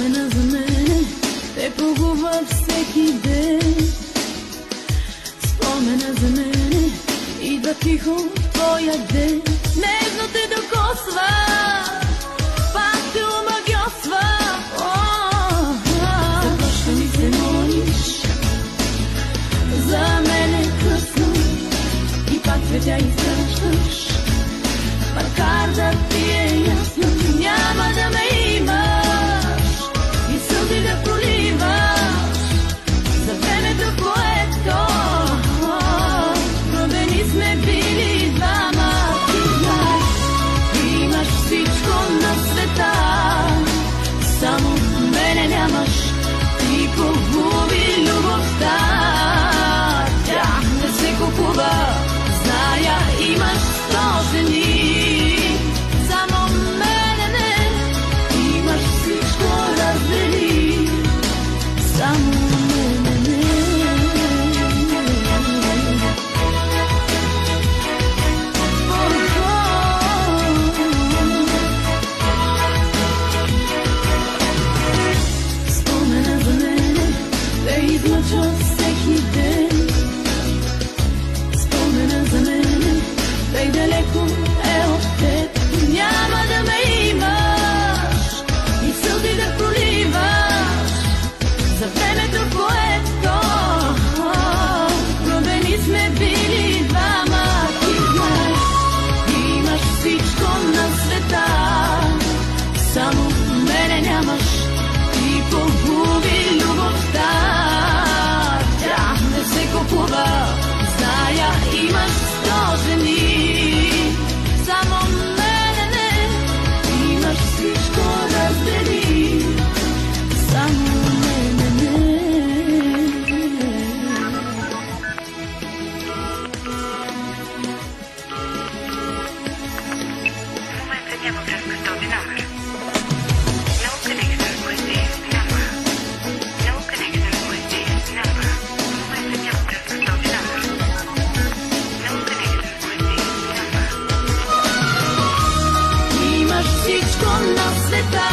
Спомена за мене те погубва всеки ден. Спомена за мене идва тихо твоя ден. Нежно те докосва, пак те омагьосва. Започва ми се молиш, за мен е късно и пак цветя изпращаш. Макар да ти е ясно, няма да ме имаш и сълзи да проливаш за времето, което родени сме били двама. Ти знаеш, имаш всичко на света, само мене нямаш. Ти погуби любовта, тя не се купува. Зная, имаш 100 жени, само мене не. Имаш всичко, раздели, само мене не. Спомена за мене те излъчва всеки ден. Спомена за мене тъй далеко е от теб. Няма да ме имаш и сълзи да проливаш за времето, което родени сме били двама. Ти знаеш, имаш всичко на света, само мене нямаш. Ти погуби любовта, тя не се купува. Зная, имаш 100 жени, само мене не. Имаш всичко, раздели, само мене не. В момента няма връзка с този номер. No connection with this number. No connection with this number. В момента няма връзка с този номер. No connection with this number. Имаш всичко на света,